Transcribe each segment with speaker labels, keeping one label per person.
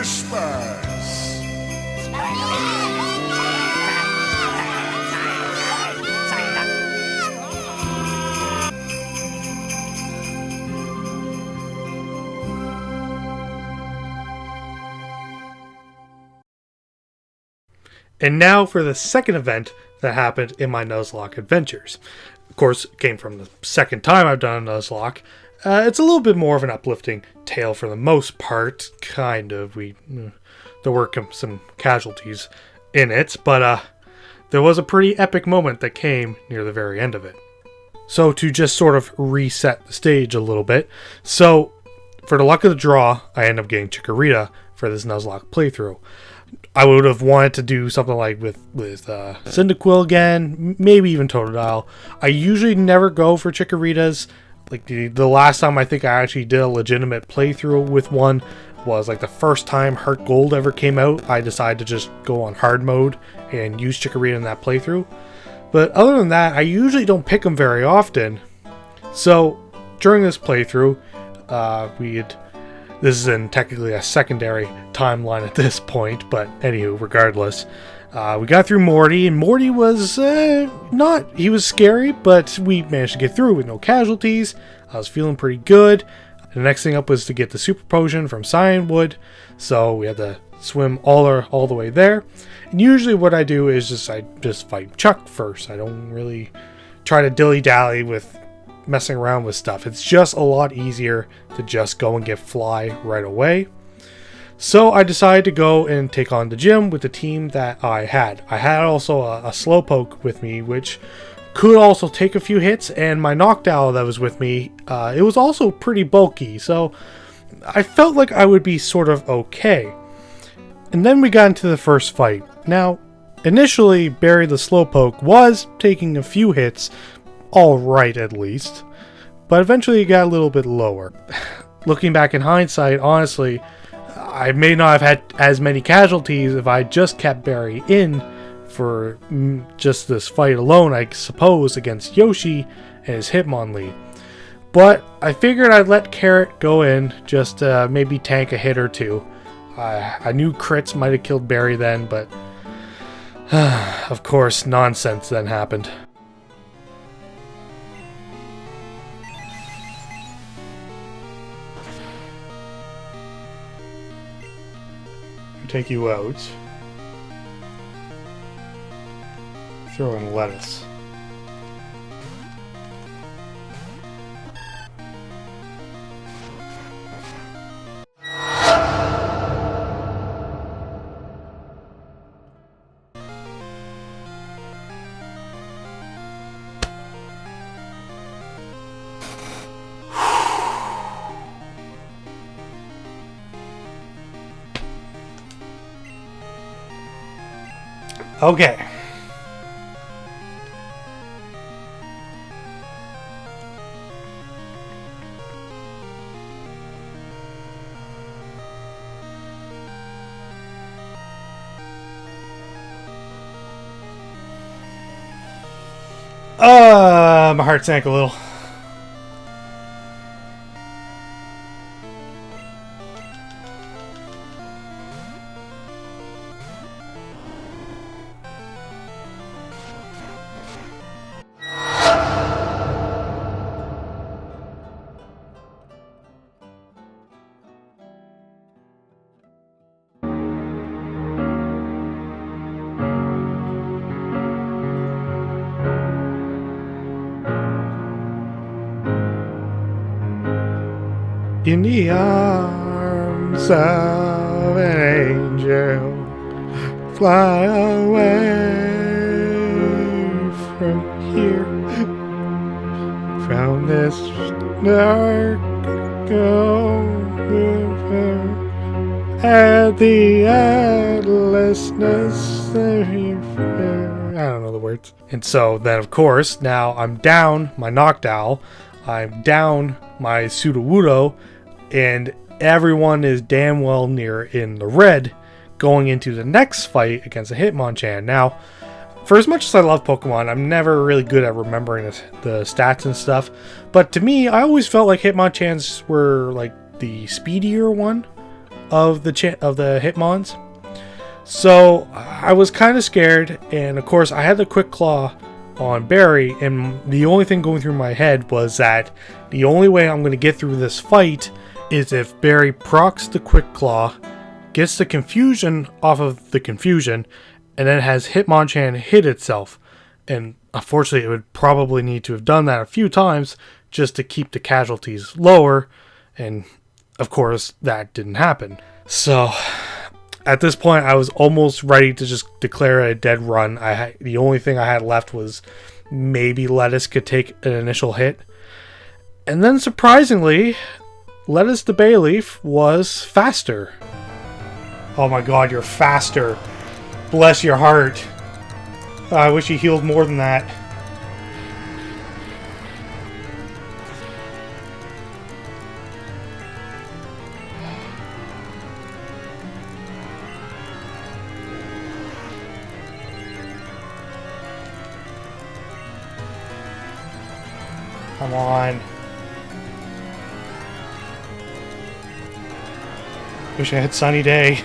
Speaker 1: Christmas!
Speaker 2: And now for the second event that happened in my Nuzlocke adventures. Of course, it came from the second time I've done a Nuzlocke. It's a little bit more of an uplifting tale for the most part, kind of. There were some casualties in it, but there was a pretty epic moment that came near the very end of it. So to just sort of reset the stage a little bit, so for the luck of the draw, I end up getting Chikorita for this Nuzlocke playthrough. I would have wanted to do something like with Cyndaquil again, maybe even Totodile. I usually never go for Chikoritas. Like the last time I think I actually did a legitimate playthrough with one was like the first time Heart Gold ever came out. I decided to just go on hard mode and use Chikorita in that playthrough. But other than that, I usually don't pick them very often. So during this playthrough, this is in technically a secondary timeline at this point, but anywho, regardless, we got through Morty, and Morty was he was scary, but we managed to get through with no casualties. I was feeling pretty good. The next thing up was to get the Super Potion from Cyanwood, so we had to swim all the way there. And usually what I do is I just fight Chuck first. I don't really try to dilly-dally with messing around with stuff. It's just a lot easier to just go and get Fly right away. So I decided to go and take on the gym with the team that I had. I had also a Slowpoke with me, which could also take a few hits, and my Noctowl that was with me, it was also pretty bulky, so I felt like I would be sort of okay. And then we got into the first fight. Now, initially, Barry the Slowpoke was taking a few hits, alright at least, but eventually it got a little bit lower. Looking back in hindsight, honestly, I may not have had as many casualties if I just kept Barry in for just this fight alone, I suppose, against Yoshi and his Hitmonlee. But I figured I'd let Carrot go in, just maybe tank a hit or two. I knew crits might have killed Barry then, but of course, nonsense then happened. Take you out. Throw in lettuce. Okay. My heart sank a little. In the arms of an angel, fly away from here, from this dark at the endlessness. I don't know the words. And so then, of course, now I'm down my Noctowl, I'm down my Sudowoodo, and everyone is damn well near in the red going into the next fight against a Hitmonchan. Now, for as much as I love Pokemon, I'm never really good at remembering the stats and stuff. But to me, I always felt like Hitmonchans were like the speedier one of the Hitmons. So I was kind of scared, and of course I had the Quick Claw on Barry, and the only thing going through my head was that the only way I'm going to get through this fight is if Barry procs the Quick Claw, gets the confusion off of the confusion, and then has Hitmonchan hit itself. And unfortunately, it would probably need to have done that a few times just to keep the casualties lower, and of course that didn't happen. So at this point, I was almost ready to just declare a dead run. The only thing I had left was maybe Lettuce could take an initial hit. And then surprisingly, Lettuce the Bayleaf was faster. Oh my god, you're faster. Bless your heart. I wish he healed more than that. Come on. Wish I had Sunny Day.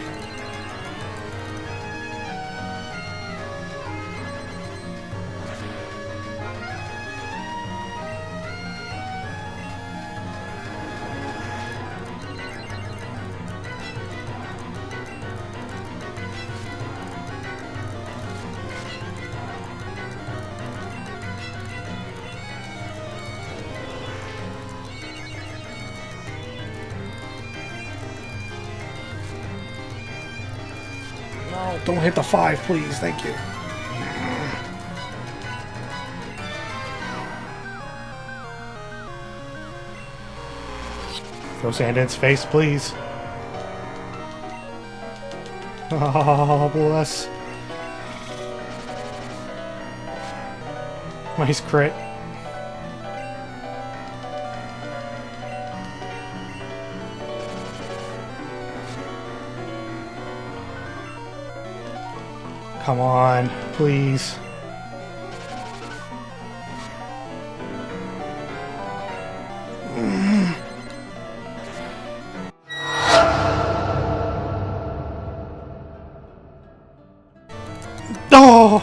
Speaker 2: No, don't hit the 5, please. Thank you. Throw sand in its face, please. Oh, bless. Nice crit. Come on, please. Oh!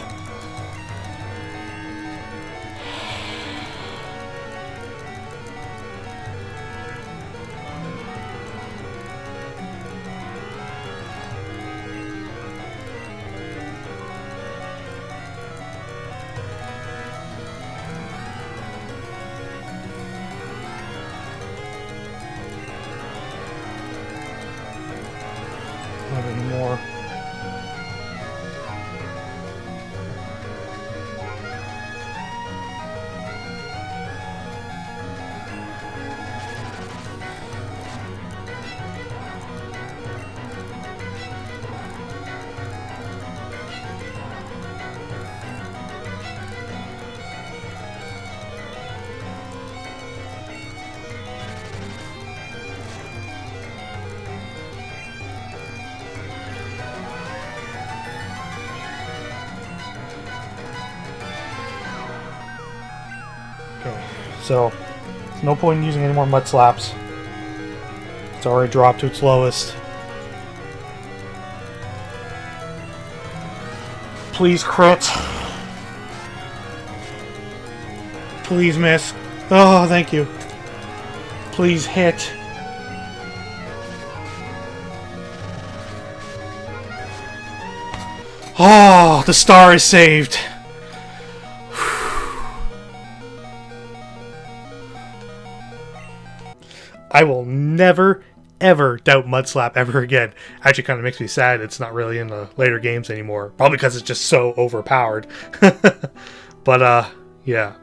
Speaker 2: Not anymore. So, there's no point in using any more Mud Slaps. It's already dropped to its lowest. Please crit. Please miss. Oh, thank you. Please hit. Oh, the star is saved. I will never, ever doubt Mudslap ever again. Actually, kind of makes me sad it's not really in the later games anymore. Probably because it's just so overpowered. But, yeah.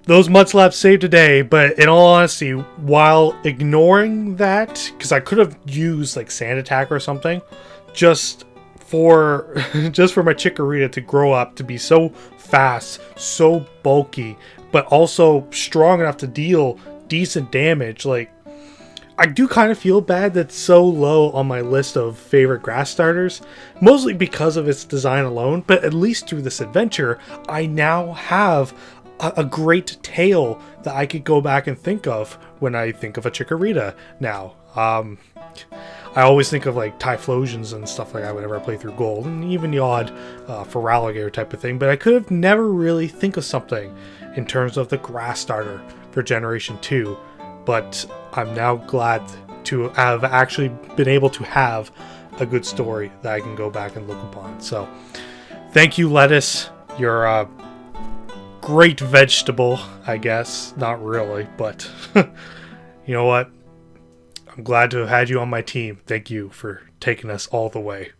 Speaker 2: Those Mudslaps saved today, but in all honesty, while ignoring that, because I could have used, like, Sand Attack or something, just for my Chikorita to grow up to be so fast, so bulky, but also strong enough to deal decent damage. Like, I do kind of feel bad that it's so low on my list of favorite grass starters, mostly because of its design alone, but at least through this adventure, I now have a great tale that I could go back and think of when I think of a Chikorita now. I always think of like Typhlosions and stuff like that whenever I play through Gold, and even the odd Feraligatr type of thing, but I could have never really think of something in terms of the grass starter for Generation 2, but I'm now glad to have actually been able to have a good story that I can go back and look upon. So thank you, Lettuce. You're a great vegetable, I guess. Not really, but you know what? I'm glad to have had you on my team. Thank you for taking us all the way.